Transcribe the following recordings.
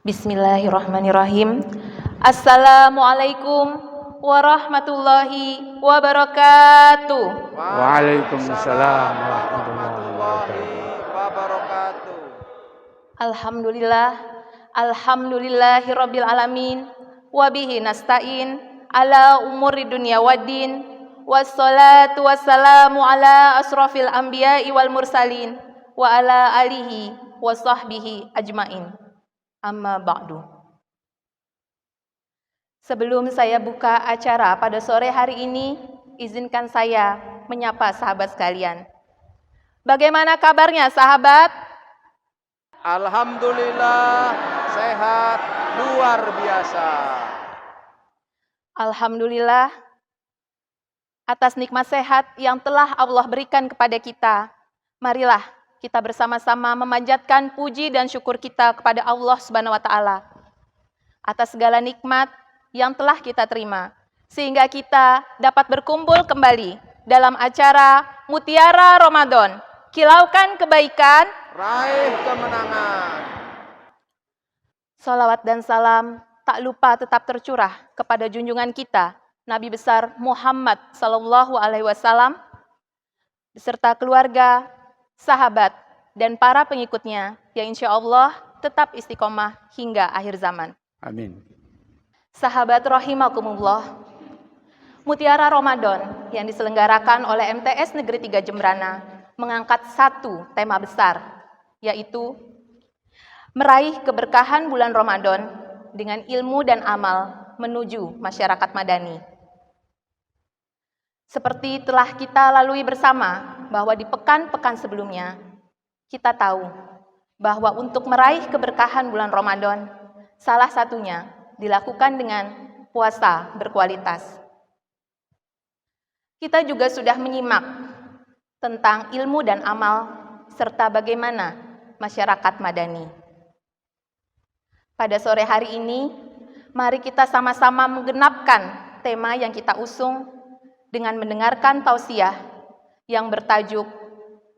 Bismillahirrahmanirrahim. Assalamualaikum warahmatullahi wabarakatuh. Waalaikumsalam warahmatullahi wabarakatuh. Alhamdulillahirabbil alamin wa bihi nasta'in ala umuri dunya waddin wassalatu wassalamu ala asrofil anbiya'i wal mursalin wa ala alihi wa sahbihi ajmain. Amma ba'du. Sebelum saya buka acara pada sore hari ini, izinkan saya menyapa sahabat sekalian. Bagaimana kabarnya sahabat? Alhamdulillah sehat luar biasa. Alhamdulillah atas nikmat sehat yang telah Allah berikan kepada kita. Marilah kita bersama-sama memanjatkan puji dan syukur kita kepada Allah Subhanahu wa taala atas segala nikmat yang telah kita terima sehingga kita dapat berkumpul kembali dalam acara Mutiara Ramadan. Kilaukan kebaikan, Raih kemenangan. Salawat dan salam tak lupa tetap tercurah kepada junjungan kita Nabi besar Muhammad sallallahu alaihi wasallam beserta keluarga, sahabat, dan para pengikutnya yang insya Allah tetap istiqomah hingga akhir zaman. Amin. Sahabat rahimakumullah, Mutiara Ramadan yang diselenggarakan oleh MTS Negeri 3 Jembrana mengangkat satu tema besar, yaitu meraih keberkahan bulan Ramadan dengan ilmu dan amal menuju masyarakat madani. Seperti telah kita lalui bersama bahwa di pekan-pekan sebelumnya, kita tahu bahwa untuk meraih keberkahan bulan Ramadan, salah satunya dilakukan dengan puasa berkualitas. Kita juga sudah menyimak tentang ilmu dan amal, serta bagaimana masyarakat madani. Pada sore hari ini, mari kita sama-sama menggenapkan tema yang kita usung dengan mendengarkan tausiah yang bertajuk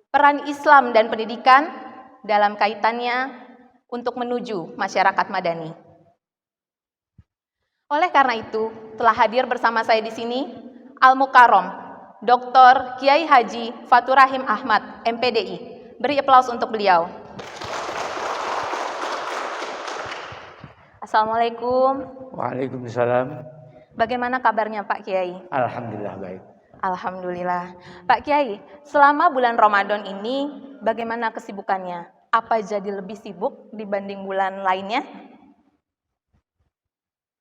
Peran Islam dan Pendidikan dalam kaitannya untuk menuju masyarakat madani. Oleh karena itu, telah hadir bersama saya di sini Al-Mukarrom, Dr. Kiai Haji Fatur Rahim Ahmad, MPDI. Beri aplaus untuk beliau. Assalamualaikum. Waalaikumsalam. Bagaimana kabarnya Pak Kiai? Alhamdulillah baik. Alhamdulillah. Pak Kiai, selama bulan Ramadan ini bagaimana kesibukannya? Apa jadi lebih sibuk dibanding bulan lainnya?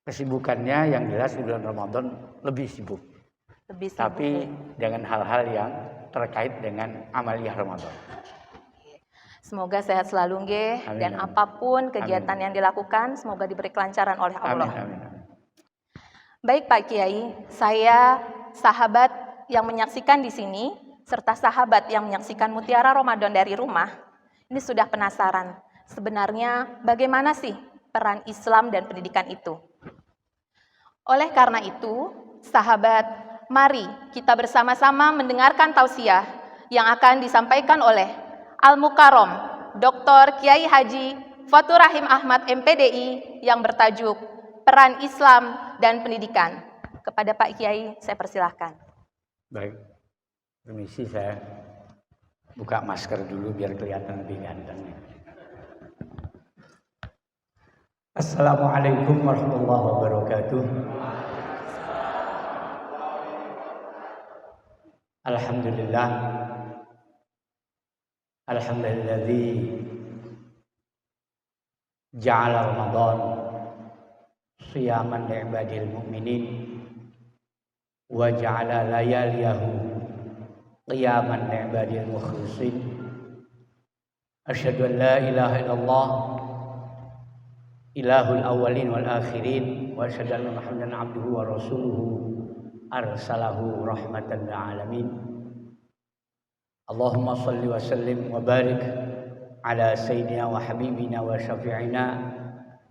Kesibukannya yang jelas di bulan Ramadan lebih sibuk. Lebih sibuk. Tapi dengan hal-hal yang terkait dengan amaliyah Ramadan. Semoga sehat selalu nggih, dan amin. Apapun kegiatan amin. yang dilakukan semoga diberi kelancaran oleh Allah. Amin. Baik Pak Kiai, saya sahabat yang menyaksikan di sini serta sahabat yang menyaksikan Mutiara Ramadan dari rumah, ini sudah penasaran sebenarnya bagaimana sih peran Islam dan pendidikan itu. Oleh karena itu, sahabat, mari kita bersama-sama mendengarkan tausiah yang akan disampaikan oleh Al-Mukarrom, Dr. Kiai Haji Fatur Rahim Ahmad MPDI yang bertajuk Peran Islam dan Pendidikan. Kepada Pak Kiai, saya persilahkan. Baik, permisi saya buka masker dulu biar kelihatan lebih ganteng. Assalamualaikum warahmatullahi wabarakatuh. Alhamdulillah. Alhamdulilladzi ja'ala Ramadan siyaman li'ibadil mu'minin wa ja'ala layaliyahu qiyaman li'ibadil mukhlisin. Asyhadu an la ilaha illallah ilahul awwalin wal akhirin wa asyhadu anna Muhammadan abduhu wa rasuluhu arsalahu rahmatan lil alamin. Allahumma salli wa sallim wa barik ala sayyidina wa habibina wa syafi'ina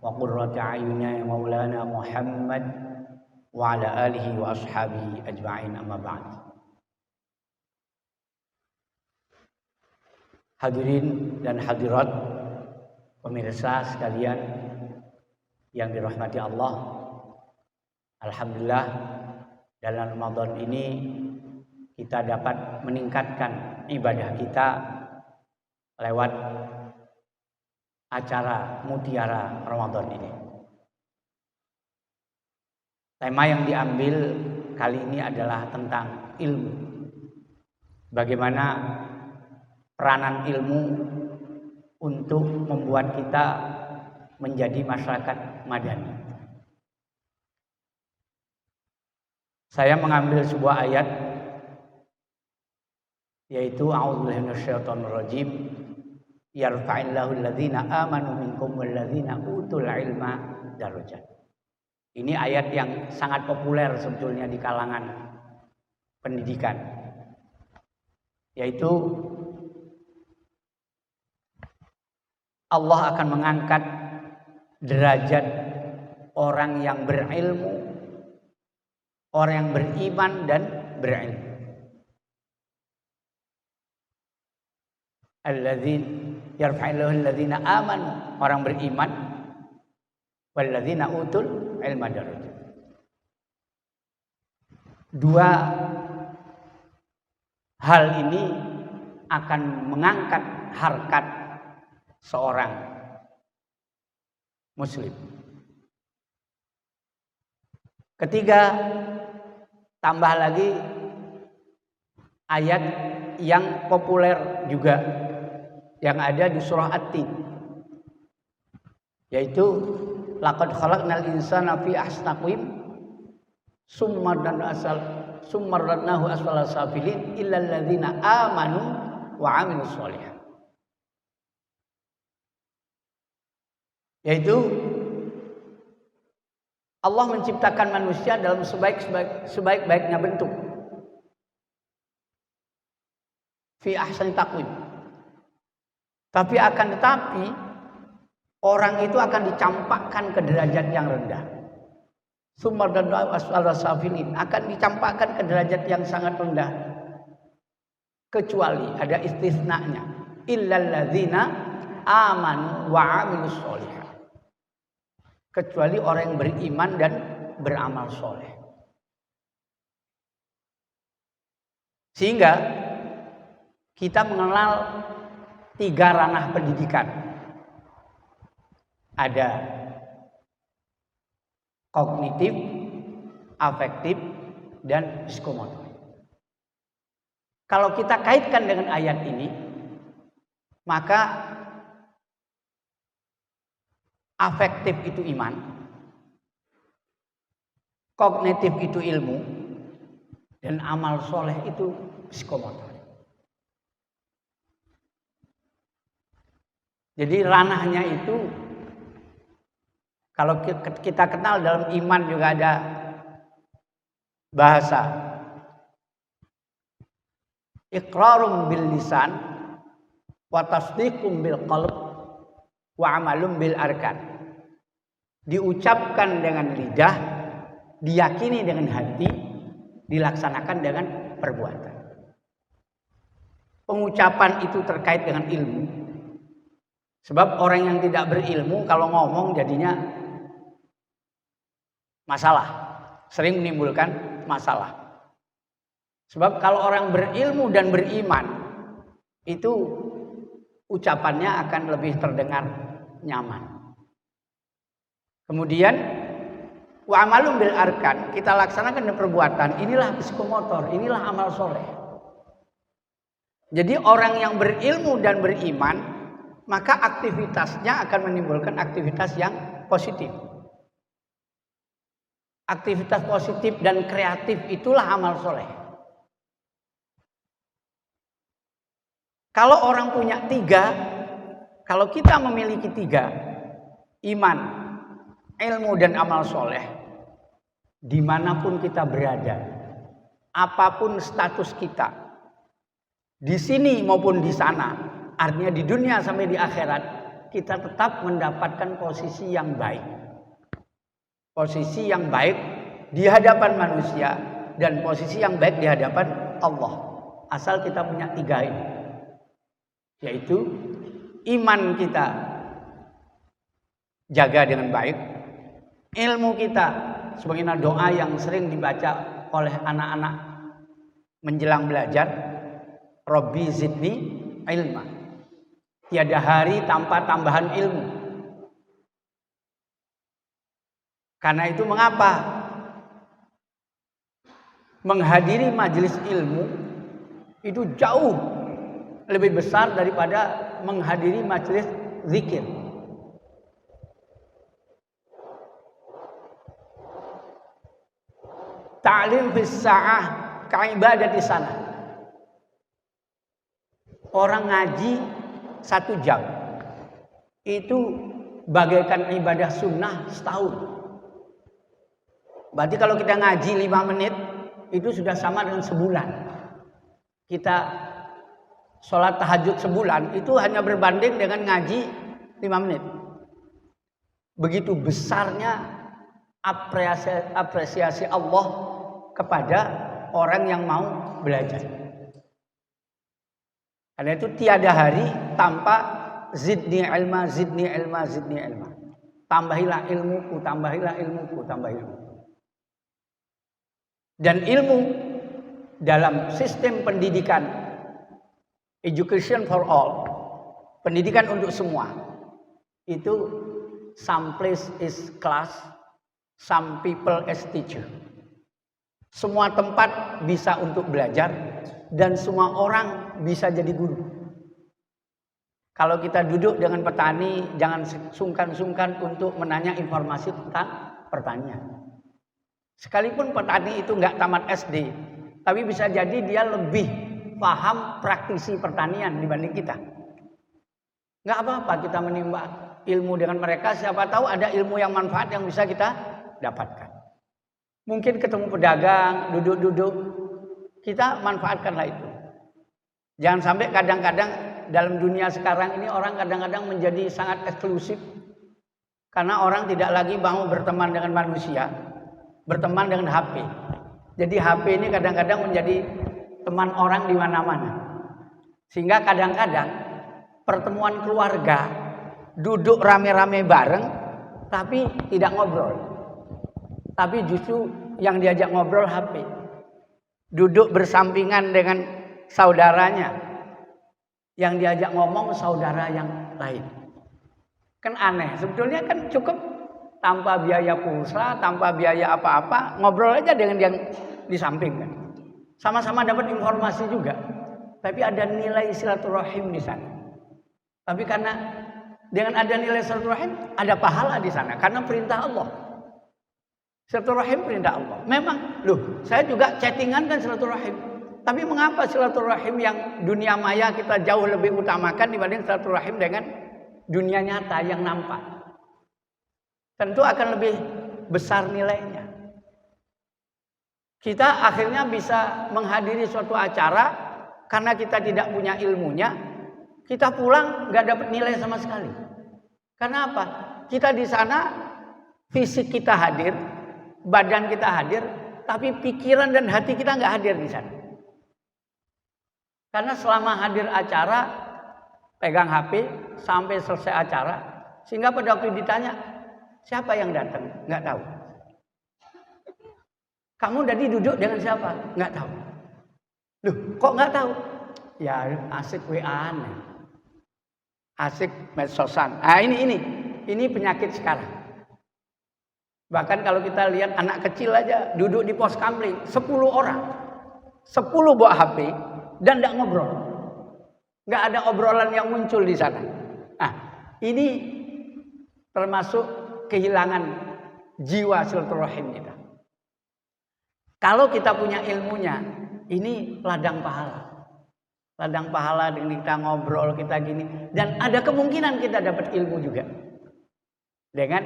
wa qurrati a'yunina maulana Muhammad wa ala alihi wa ashabihi ajma'in, amma ba'd. Hadirin dan hadirat pemirsa sekalian yang dirahmati Allah, alhamdulillah dalam Ramadan ini kita dapat meningkatkan ibadah kita lewat acara Mutiara Ramadan ini. Tema yang diambil kali ini adalah tentang ilmu. Bagaimana peranan ilmu untuk membuat kita menjadi masyarakat madani. Saya mengambil sebuah ayat, yaitu a'udzubillahi minasyaitonir rajim, yarfa'illahu alladzina amanu minkum walladzina utul ilma darajat. Ini ayat yang sangat populer sebetulnya di kalangan pendidikan, yaitu Allah akan mengangkat derajat orang yang berilmu, orang yang beriman dan berilmu. Yarfa'illahu alladzina amanu, orang beriman, walladzina utul ilma darajat. Dua hal ini akan mengangkat harkat seorang muslim. Ketiga, tambah lagi ayat yang populer juga yang ada di surah At-Tin, yaitu laqad khalaqnal insana fi ahsani taqwim summa radadnahu asfala safilin illal ladzina amanu wa amilus sholihat. Yaitu Allah menciptakan manusia dalam sebaik-baiknya bentuk. Fi ahsani taqwim. Tapi akan tetapi orang itu akan dicampakkan ke derajat yang rendah. Summa radadnahu asfala safilin, akan dicampakkan ke derajat yang sangat rendah. Kecuali ada istisnanya, illal ladzina amanu wa amilus sholihat. Kecuali orang yang beriman dan beramal soleh. Sehingga kita mengenal tiga ranah pendidikan. Ada kognitif, afektif, dan psikomotor. Kalau kita kaitkan dengan ayat ini, maka afektif itu iman, kognitif itu ilmu, dan amal soleh itu psikomotor. Jadi ranahnya itu, kalau kita kenal dalam iman juga ada bahasa iqrarum bil lisan wa tasdiqum bil qalb wa amalum bil arkan. Diucapkan dengan lidah, diyakini dengan hati, dilaksanakan dengan perbuatan. Pengucapan itu terkait dengan ilmu. Sebab orang yang tidak berilmu kalau ngomong jadinya masalah, sering menimbulkan masalah. Sebab kalau orang berilmu dan beriman, itu ucapannya akan lebih terdengar nyaman. Kemudian wa amalum bil arkan, kita laksanakan dengan perbuatan, inilah psikomotor, inilah amal soleh. Jadi orang yang berilmu dan beriman, maka aktivitasnya akan menimbulkan aktivitas yang positif. Aktivitas positif dan kreatif itulah amal soleh. Kalau orang punya tiga, kalau kita memiliki tiga, iman, ilmu, dan amal soleh, dimanapun kita berada, apapun status kita, di sini maupun di sana, artinya di dunia sampai di akhirat, kita tetap mendapatkan posisi yang baik. Posisi yang baik di hadapan manusia dan posisi yang baik di hadapan Allah. Asal kita punya tiga ini. Yaitu iman kita jaga dengan baik, ilmu kita, sebagaimana doa yang sering dibaca oleh anak-anak menjelang belajar, Rabbi zidni ilma. Tiada hari tanpa tambahan ilmu. Karena itu mengapa menghadiri majelis ilmu itu jauh lebih besar daripada menghadiri majelis zikir. Ta'lim fis sa'ah ka'ibadati sana. Orang ngaji 1 jam itu bagaikan ibadah sunnah setahun. Berarti kalau kita ngaji 5 menit itu sudah sama dengan sebulan. Kita sholat tahajud sebulan itu hanya berbanding dengan ngaji 5 menit. Begitu besarnya apresiasi Allah kepada orang yang mau belajar. Karena itu tiada hari tanpa zidni ilma, zidni ilma, zidni ilma. Tambahilah ilmuku, tambahilah ilmuku, tambah ilmu. Dan ilmu dalam sistem pendidikan education for all, pendidikan untuk semua, itu some place is class, some people as teacher. Semua tempat bisa untuk belajar dan semua orang bisa jadi guru. Kalau kita duduk dengan petani, jangan sungkan-sungkan untuk menanya informasi tentang pertanian. Sekalipun petani itu nggak tamat SD, tapi bisa jadi dia lebih paham praktisi pertanian dibanding kita. Nggak apa-apa kita menimba ilmu dengan mereka, siapa tahu ada ilmu yang manfaat yang bisa kita dapatkan. Mungkin ketemu pedagang, duduk-duduk, kita manfaatkanlah itu. Jangan sampai kadang-kadang dalam dunia sekarang ini orang kadang-kadang menjadi sangat eksklusif karena orang tidak lagi mau berteman dengan manusia, berteman dengan HP. Jadi HP ini kadang-kadang menjadi teman orang di mana-mana. Sehingga kadang-kadang pertemuan keluarga duduk rame-rame bareng tapi tidak ngobrol. Tapi justru yang diajak ngobrol HP. Duduk bersampingan dengan saudaranya. Yang diajak ngomong saudara yang lain. Kan aneh. Sebetulnya kan cukup tanpa biaya pulsa, tanpa biaya apa-apa, ngobrol aja dengan yang di samping kan. Sama-sama dapat informasi juga. Tapi ada nilai silaturahim di sana. Tapi karena dengan ada nilai silaturahim, ada pahala di sana karena perintah Allah. Silaturahim perintah Allah. Memang, saya juga chattingan kan silaturahim. Tapi mengapa silaturahim yang dunia maya kita jauh lebih utamakan dibanding silaturahim dengan dunia nyata yang nampak? Tentu akan lebih besar nilainya. Kita akhirnya bisa menghadiri suatu acara karena kita tidak punya ilmunya, kita pulang nggak dapat nilai sama sekali. Karena apa? Kita di sana fisik kita hadir, badan kita hadir, tapi pikiran dan hati kita nggak hadir di sana. Karena selama hadir acara, pegang HP sampai selesai acara, sehingga pada waktu ditanya, siapa yang datang? Nggak tahu. Kamu tadi duduk dengan siapa? Nggak tahu. Kok nggak tahu? Ya asik WA-an, asik medsosan. Ini penyakit sekarang. Bahkan kalau kita lihat anak kecil aja duduk di pos kamling, 10 orang, 10 bawa HP dan nggak ngobrol, nggak ada obrolan yang muncul di sana. Nah, ini termasuk kehilangan jiwa silaturahim kita. Kalau kita punya ilmunya, ini ladang pahala. Ladang pahala dengan kita ngobrol, kita gini. Dan ada kemungkinan kita dapat ilmu juga. Dengan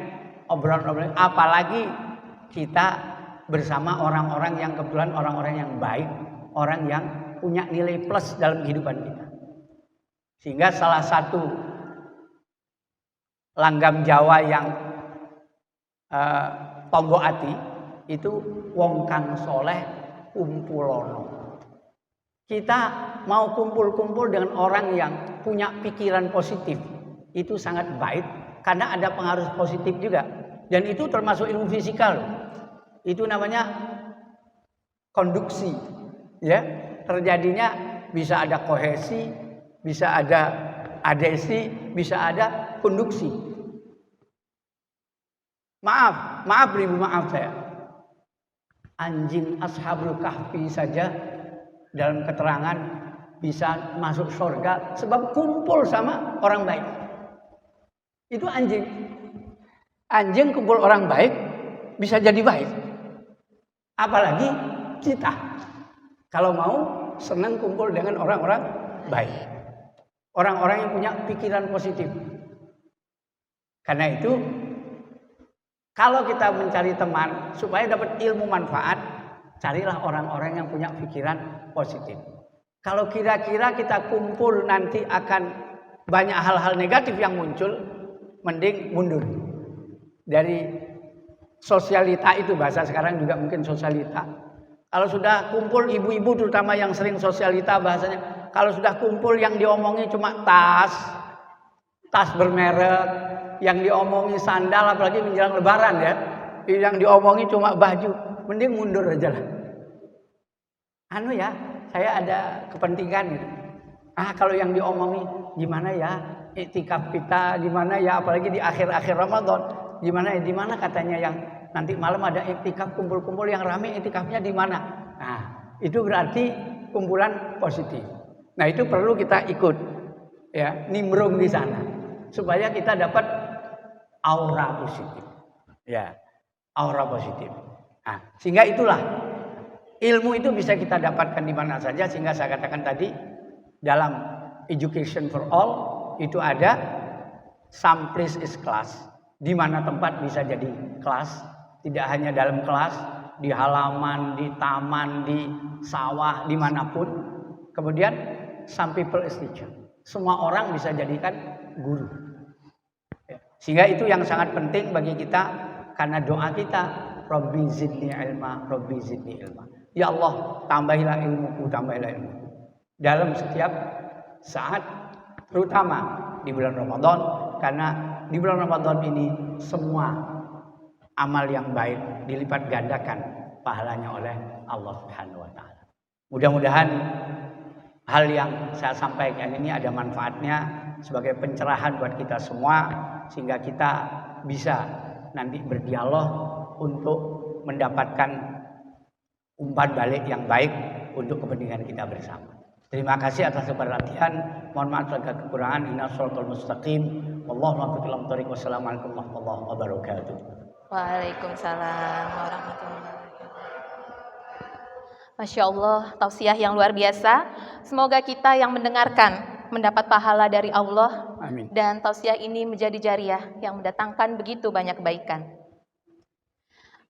obrolan-obrolan. Apalagi kita bersama orang-orang yang kebetulan orang-orang yang baik. Orang yang punya nilai plus dalam kehidupan kita. Sehingga salah satu langgam Jawa yang tombo ati itu wong kang soleh kumpulono. Kita mau kumpul-kumpul dengan orang yang punya pikiran positif, itu sangat baik karena ada pengaruh positif juga. Dan itu termasuk ilmu fisikal. Itu namanya konduksi. Ya, terjadinya bisa ada kohesi, bisa ada adesi, bisa ada konduksi. Maaf Ibu, maaf saya. Anjing Ashabul Kahfi saja dalam keterangan bisa masuk surga sebab kumpul sama orang baik. Itu anjing. Anjing kumpul orang baik bisa jadi baik. Apalagi kita. Kalau mau senang kumpul dengan orang-orang baik. Orang-orang yang punya pikiran positif. Karena itu kalau kita mencari teman supaya dapat ilmu manfaat, carilah orang-orang yang punya pikiran positif. Kalau kira-kira kita kumpul nanti akan banyak hal-hal negatif yang muncul, mending mundur. Dari sosialita itu, bahasa sekarang juga mungkin sosialita. Kalau sudah kumpul ibu-ibu terutama yang sering sosialita bahasanya, kalau sudah kumpul yang diomongi cuma tas bermerek, yang diomongi sandal, apalagi menjelang lebaran ya, yang diomongi cuma baju, mending mundur aja lah. Saya ada kepentingan gitu. Kalau yang diomongi gimana ya iktikaf kita, gimana ya apalagi di akhir-akhir Ramadan, gimana katanya yang nanti malam ada iktikaf kumpul-kumpul yang rame, iktikafnya di mana? Nah, itu berarti kumpulan positif. Nah, itu perlu kita ikut ya, nimbrung di sana supaya kita dapat aura positif. Ya, aura positif. Nah, sehingga itulah ilmu itu bisa kita dapatkan di mana saja, sehingga saya katakan tadi dalam education for all itu ada some place is class, di mana tempat bisa jadi kelas, tidak hanya dalam kelas, di halaman, di taman, di sawah, dimanapun. Kemudian some people is teacher, semua orang bisa jadikan guru. Sehingga itu yang sangat penting bagi kita, karena doa kita Rabbi zidni ilma, Rabbi zidni ilma. Ya Allah, tambahilah ilmuku, tambahilah ilmuku. Dalam setiap saat, terutama di bulan Ramadan, karena di bulan Ramadan ini semua amal yang baik dilipat gandakan pahalanya oleh Allah Subhanahu wa taala. Mudah-mudahan hal yang saya sampaikan ini ada manfaatnya sebagai pencerahan buat kita semua, sehingga kita bisa nanti berdialog untuk mendapatkan umpan balik yang baik untuk kepentingan kita bersama. Terima kasih atas perhatian. Mohon maaf segala kekurangan. Inna shiratal mustaqim. Wallahu a'lam. Wassalamualaikum warahmatullahi wabarakatuh. Waalaikumsalam warahmatullahi wabarakatuh. Masya Allah, tausiah yang luar biasa. Semoga kita yang mendengarkan mendapat pahala dari Allah. Amin. Dan tausiah ini menjadi jariah yang mendatangkan begitu banyak kebaikan.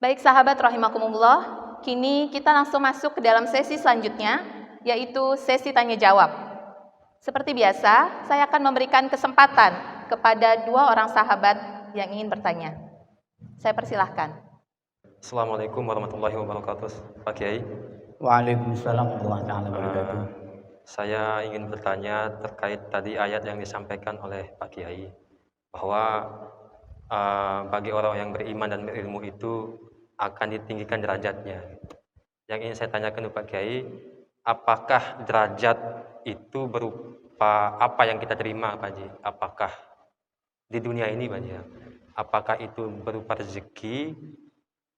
Baik sahabat rahimakumullah, kini kita langsung masuk ke dalam sesi selanjutnya, yaitu sesi tanya jawab. Seperti biasa, saya akan memberikan kesempatan kepada dua orang sahabat yang ingin bertanya. Saya persilahkan. Assalamualaikum warahmatullahi wabarakatuh, Pak Kiai. Waalaikumsalam warahmatullahi wabarakatuh. Saya ingin bertanya terkait tadi ayat yang disampaikan oleh Pak Kiai, bahwa bagi orang yang beriman dan berilmu itu akan ditinggikan derajatnya. Yang ingin saya tanyakan kepada Pak Kiai, apakah derajat itu berupa apa yang kita terima, Pak Haji? Apakah di dunia ini, Pak Haji, apakah itu berupa rezeki,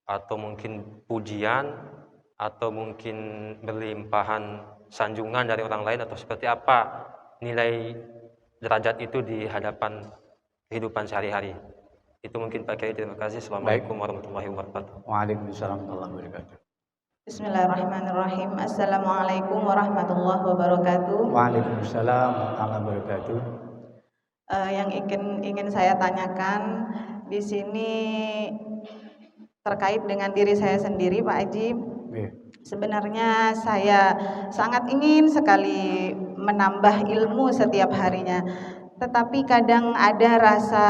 atau mungkin pujian, atau mungkin berlimpahan sanjungan dari orang lain, atau seperti apa nilai derajat itu di hadapan kehidupan sehari-hari? Itu mungkin Pak Kiai. Terima kasih. Assalamualaikum warahmatullahi wabarakatuh. Waalaikumsalam warahmatullahi wabarakatuh. Bismillahirrahmanirrahim. Assalamualaikum warahmatullahi wabarakatuh. Waalaikumsalam warahmatullahi wabarakatuh. Yang ingin saya tanyakan di sini terkait dengan diri saya sendiri, Pak Haji. Sebenarnya saya sangat ingin sekali menambah ilmu setiap harinya, tetapi kadang ada rasa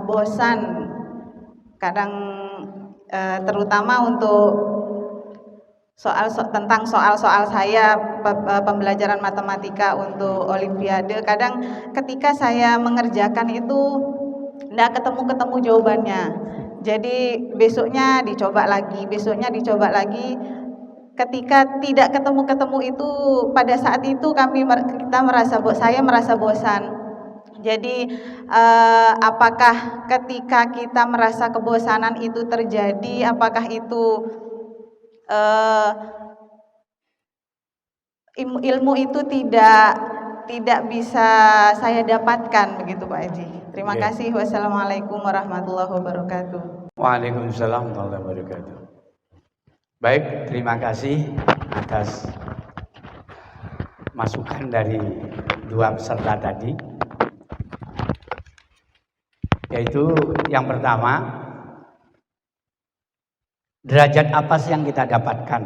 bosan, kadang terutama untuk tentang soal-soal saya pembelajaran matematika untuk olimpiade. Kadang ketika saya mengerjakan itu tidak ketemu jawabannya. Jadi besoknya dicoba lagi, besoknya dicoba lagi. Ketika tidak ketemu-ketemu itu, pada saat itu saya merasa bosan. Jadi apakah ketika kita merasa kebosanan itu terjadi, apakah itu ilmu itu tidak bisa saya dapatkan begitu Pak Haji. Terima kasih. Wassalamualaikum warahmatullahi wabarakatuh. Waalaikumsalam warahmatullahi wabarakatuh. Baik, terima kasih atas masukan dari dua peserta tadi. Yaitu yang pertama, derajat apa sih yang kita dapatkan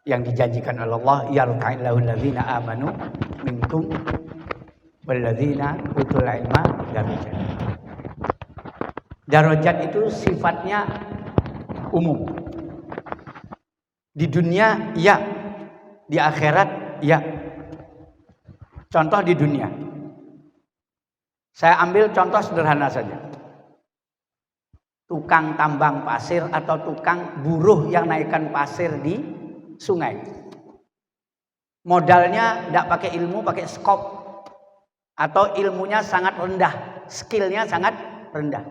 yang dijanjikan oleh Allah, yarfa'illahu alladzina amanu minkum walladzina utul ilma darajat. Darajat itu sifatnya umum. Di dunia ya, di akhirat ya. Contoh di dunia. Saya ambil contoh sederhana saja. Tukang tambang pasir atau tukang buruh yang naikkan pasir di sungai. Modalnya tidak pakai ilmu, pakai skop. Atau ilmunya sangat rendah, skillnya sangat rendah.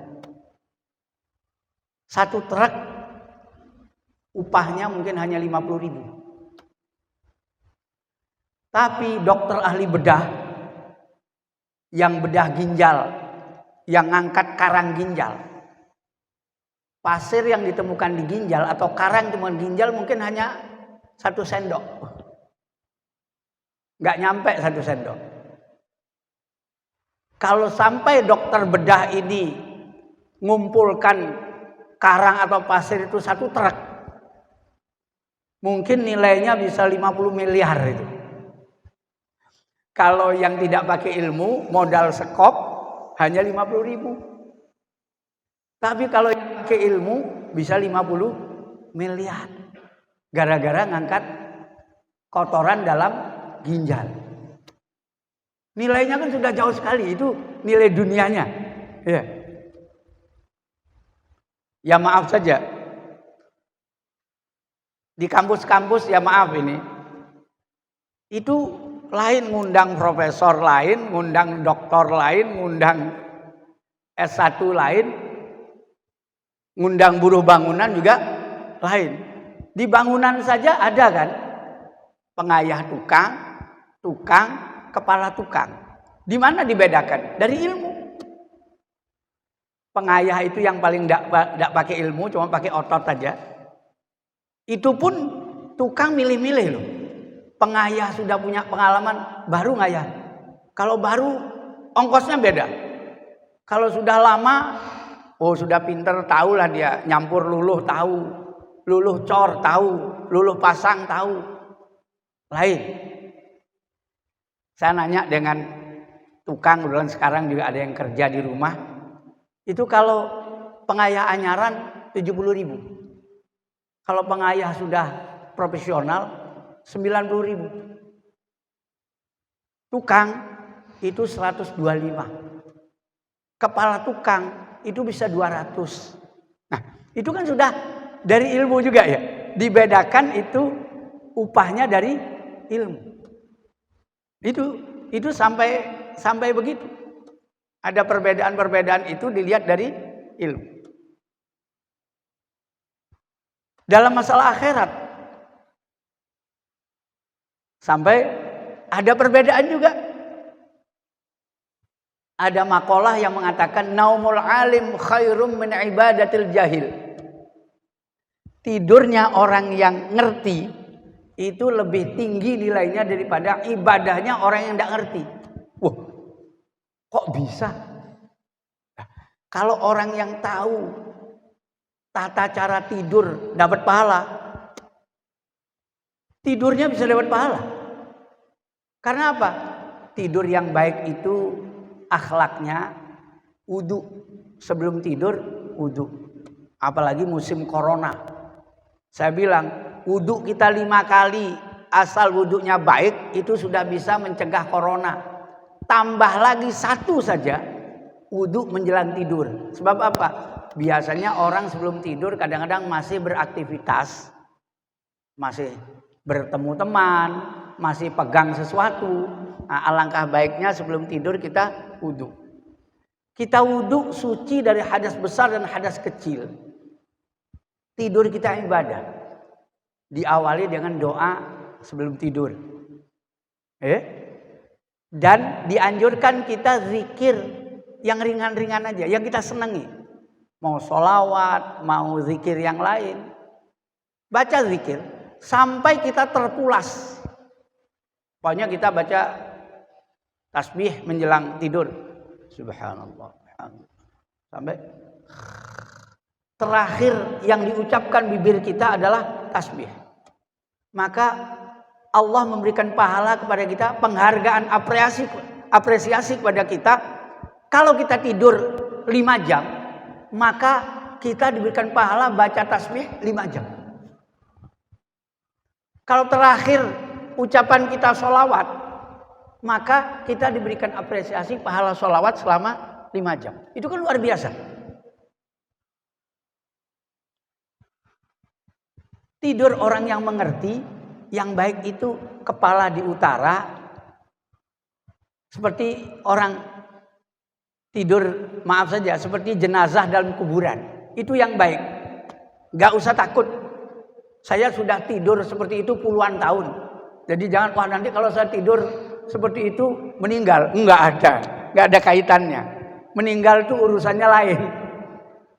Satu truk upahnya mungkin hanya 50.000. Tapi dokter ahli bedah yang bedah ginjal, yang ngangkat karang ginjal, pasir yang ditemukan di ginjal atau karang yang ditemukan di ginjal mungkin hanya 1 sendok. Nggak nyampe 1 sendok. Kalau sampai dokter bedah ini ngumpulkan karang atau pasir itu 1 truk, mungkin nilainya bisa 50 miliar itu. Kalau yang tidak pakai ilmu, modal sekop hanya 50.000. Tapi kalau yang pakai ilmu bisa 50 miliar. Gara-gara ngangkat kotoran dalam ginjal. Nilainya kan sudah jauh sekali, itu nilai dunianya. Ya. Ya maaf saja. Di kampus-kampus ya maaf ini. Itu lain ngundang profesor lain, ngundang doktor lain, ngundang S1 lain, ngundang buruh bangunan juga lain. Di bangunan saja ada kan pengayah tukang, kepala tukang. Di mana dibedakan? Dari ilmu. Pengayah itu yang paling tidak pakai ilmu, cuma pakai otot saja. Itu pun tukang milih-milih loh. Pengayah sudah punya pengalaman, baru ngayah. Kalau baru, ongkosnya beda. Kalau sudah lama, oh sudah pinter, tahulah dia. Nyampur luluh tahu, luluh cor tahu, luluh pasang tahu. Lain. Saya nanya dengan tukang, kebetulan sekarang juga ada yang kerja di rumah. Itu kalau pengayah anyaran 70.000. Kalau pengayah sudah profesional 90.000. Tukang itu 125. Kepala tukang itu bisa 200. Nah, itu kan sudah dari ilmu juga ya. Dibedakan itu upahnya dari ilmu. Itu sampai begitu. Ada perbedaan-perbedaan itu dilihat dari ilmu. Dalam masalah akhirat sampai ada perbedaan juga. Ada makalah yang mengatakan naumul alim khairum min ibadatil jahil. Tidurnya orang yang ngerti itu lebih tinggi nilainya daripada ibadahnya orang yang tidak ngerti. Wah, kok bisa? Nah, kalau orang yang tahu tata cara tidur dapat pahala, tidurnya bisa dapat pahala. Karena apa? Tidur yang baik itu akhlaknya wudu. Sebelum tidur wudu. Apalagi musim corona. Saya bilang wudu kita 5 kali asal wudunya baik itu sudah bisa mencegah corona. Tambah lagi 1 saja wudu menjelang tidur. Sebab apa? biasanya orang sebelum tidur kadang-kadang masih beraktivitas, masih bertemu teman, masih pegang sesuatu. Nah, alangkah baiknya sebelum tidur kita wudhu. Kita wudhu suci dari hadas besar dan hadas kecil. Tidur kita ibadah. Diawali dengan doa sebelum tidur. Dan dianjurkan kita zikir yang ringan-ringan aja, yang kita senangi. Mau sholawat, mau zikir yang lain. Baca zikir sampai kita terpulas. Pokoknya kita baca tasbih menjelang tidur. Subhanallah. Sampai terakhir yang diucapkan bibir kita adalah tasbih. Maka Allah memberikan pahala kepada kita, penghargaan, apresiasi kepada kita. Kalau kita tidur 5 jam, maka kita diberikan pahala baca tasbih 5 jam. Kalau terakhir ucapan kita sholawat, maka kita diberikan apresiasi pahala sholawat selama 5 jam. Itu kan luar biasa. Tidur orang yang mengerti, yang baik itu kepala di utara, seperti orang tidur, maaf saja, seperti jenazah dalam kuburan. Itu yang baik. Gak usah takut. Saya sudah tidur seperti itu puluhan tahun. Jadi jangan, wah nanti kalau saya tidur seperti itu meninggal. Enggak ada kaitannya. Meninggal itu urusannya lain.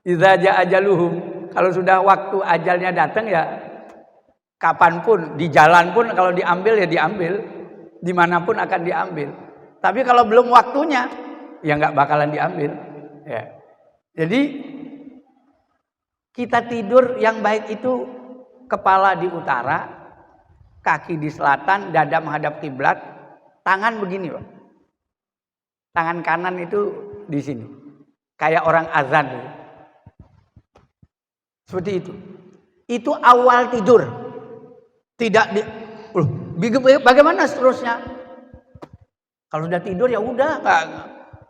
Idza jaa ajaluhum. Kalau sudah waktu ajalnya datang ya kapanpun, di jalan pun kalau diambil ya diambil, dimanapun akan diambil. Tapi kalau belum waktunya ya nggak bakalan diambil. Ya. Jadi kita tidur yang baik itu kepala di utara, kaki di selatan, dada menghadap kiblat, tangan begini, Pak. Tangan kanan itu di sini, kayak orang azan. Seperti itu. Itu awal tidur. Tidak di, bagaimana seterusnya? Kalau sudah tidur ya udah.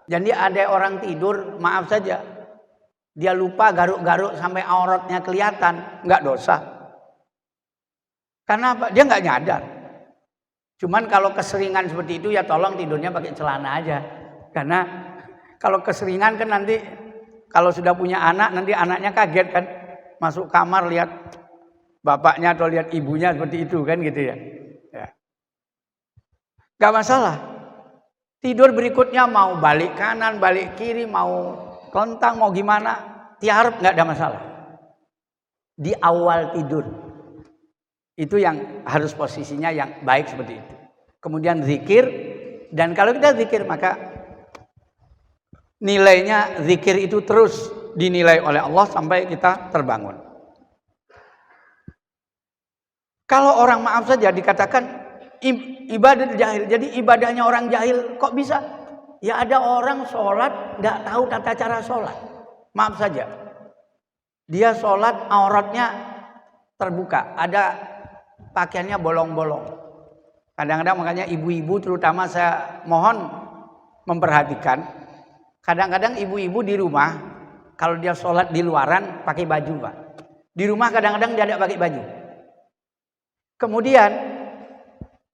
Jadi ada orang tidur, maaf saja, dia lupa garuk-garuk sampai auratnya kelihatan, nggak dosa. Karena apa? Dia nggak nyadar. Cuman kalau keseringan seperti itu ya tolong tidurnya pakai celana aja. Karena kalau keseringan kan nanti kalau sudah punya anak, nanti anaknya kaget kan, masuk kamar lihat bapaknya atau lihat ibunya seperti itu kan gitu ya. Gak masalah. Tidur berikutnya mau balik kanan, balik kiri, mau kelentang, mau gimana, tiarep gak ada masalah. Di awal tidur. Itu yang harus posisinya yang baik seperti itu. Kemudian zikir, dan kalau kita zikir maka nilainya zikir itu terus dinilai oleh Allah sampai kita terbangun. Kalau orang maaf saja dikatakan ibadah jahil, jadi ibadahnya orang jahil, kok bisa? Ya ada orang sholat nggak tahu tata cara sholat. Maaf saja, dia sholat auratnya terbuka, ada pakaiannya bolong-bolong. Kadang-kadang makanya ibu-ibu terutama saya mohon memperhatikan. Kadang-kadang ibu-ibu di rumah kalau dia sholat di luaran pakai baju, Pak. Di rumah kadang-kadang dia tidak pakai baju.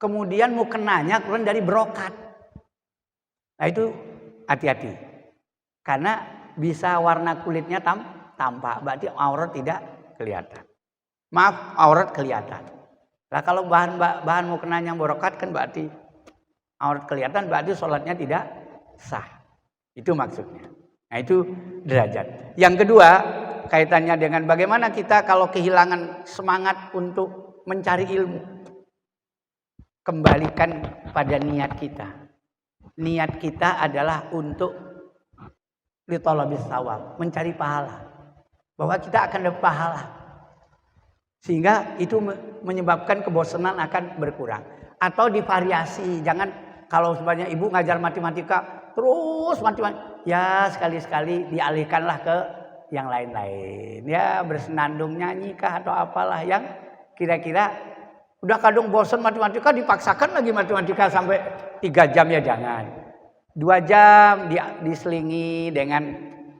Kemudian mukenanya keluar dari brokat. Nah itu hati-hati. Karena bisa warna kulitnya tampak, berarti aurat tidak kelihatan. Maaf, aurat kelihatan. Nah kalau bahan mukenanya brokat kan berarti aurat kelihatan, berarti sholatnya tidak sah. Itu maksudnya. Nah itu derajat. Yang kedua kaitannya dengan bagaimana kita kalau kehilangan semangat untuk mencari ilmu. Kembalikan pada niat kita. Niat kita adalah untuk litolabis sawab, mencari pahala. Bahwa kita akan dapat pahala. Sehingga itu menyebabkan kebosanan akan berkurang. Atau divariasi. Jangan kalau sebenarnya ibu ngajar matematika terus matematika, ya sekali-sekali dialihkanlah ke yang lain-lain. Ya bersenandung nyanyi kah atau apalah yang kira-kira udah kadung bosan matematika, dipaksakan lagi matematika sampai 3 jam ya jangan. 2 jam diselingi dengan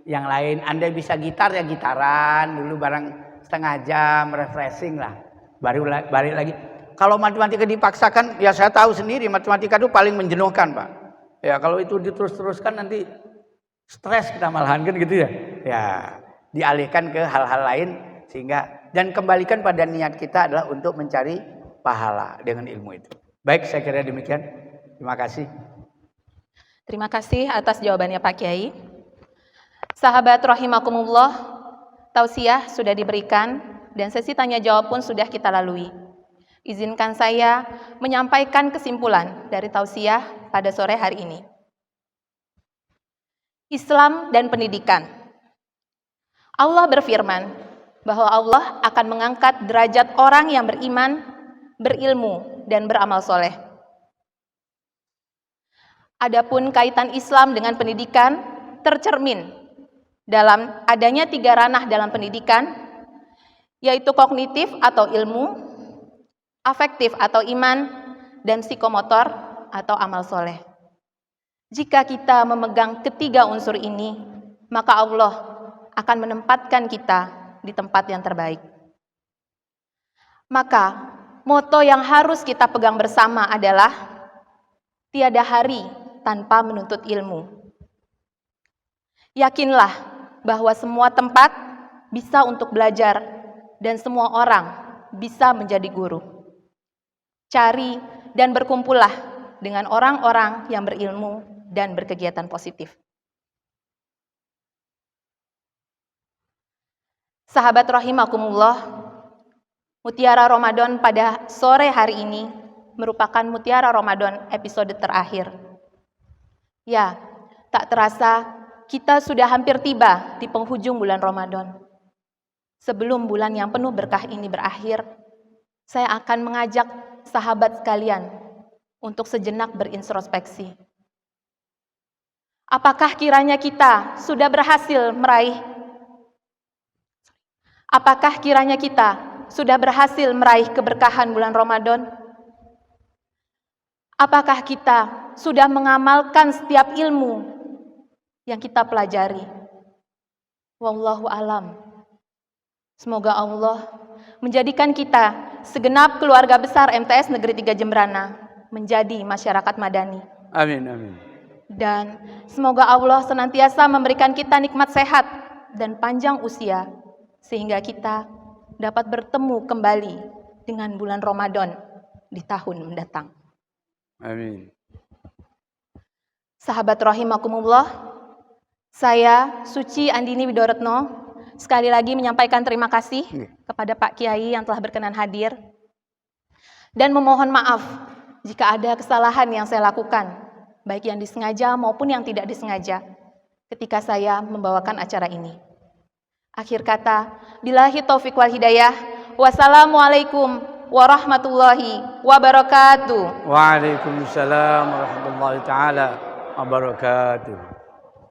yang lain. Anda bisa gitar ya gitaran dulu barang setengah jam refreshing lah. Baru balik lagi. Kalau matematika dipaksakan ya saya tahu sendiri matematika itu paling menjenuhkan, Pak. Ya kalau itu diterus-teruskan nanti stres kita malahan kan gitu ya. Ya dialihkan ke hal-hal lain sehingga dan kembalikan pada niat kita adalah untuk mencari pahala dengan ilmu itu. Baik, saya kira demikian. Terima kasih. Terima kasih atas jawabannya Pak Kiai. Sahabat rahimakumullah, tausiah sudah diberikan dan sesi tanya jawab pun sudah kita lalui. Izinkan saya menyampaikan kesimpulan dari tausiah pada sore hari ini. Islam dan pendidikan. Allah berfirman bahwa Allah akan mengangkat derajat orang yang beriman, berilmu, dan beramal soleh. Adapun kaitan Islam dengan pendidikan tercermin dalam adanya 3 ranah dalam pendidikan, yaitu kognitif atau ilmu, afektif atau iman, dan psikomotor atau amal soleh. Jika kita memegang ketiga unsur ini, maka Allah akan menempatkan kita di tempat yang terbaik. Maka, moto yang harus kita pegang bersama adalah tiada hari tanpa menuntut ilmu. Yakinlah bahwa semua tempat bisa untuk belajar dan semua orang bisa menjadi guru. Cari dan berkumpullah dengan orang-orang yang berilmu dan berkegiatan positif. Sahabat rahimakumullah, Mutiara Ramadan pada sore hari ini merupakan Mutiara Ramadan episode terakhir. Ya, tak terasa kita sudah hampir tiba di penghujung bulan Ramadan. Sebelum bulan yang penuh berkah ini berakhir, saya akan mengajak sahabat sekalian untuk sejenak berintrospeksi. Apakah kiranya kita sudah berhasil meraih keberkahan bulan Ramadan? Apakah kita sudah mengamalkan setiap ilmu yang kita pelajari? Wallahu alam. Semoga Allah menjadikan kita segenap keluarga besar MTS Negeri 3 Jembrana menjadi masyarakat madani. Amin, amin. Dan semoga Allah senantiasa memberikan kita nikmat sehat dan panjang usia sehingga kita dapat bertemu kembali dengan bulan Ramadan di tahun mendatang. Amin. Sahabat rahimakumullah, saya Suci Andini Widoretno sekali lagi menyampaikan terima kasih kepada Pak Kiai yang telah berkenan hadir dan memohon maaf jika ada kesalahan yang saya lakukan, baik yang disengaja maupun yang tidak disengaja ketika saya membawakan acara ini. Akhir kata, billahi taufiq wal hidayah. Wassalamualaikum warahmatullahi wabarakatuh. Waalaikumsalam warahmatullahi taala wabarakatuh.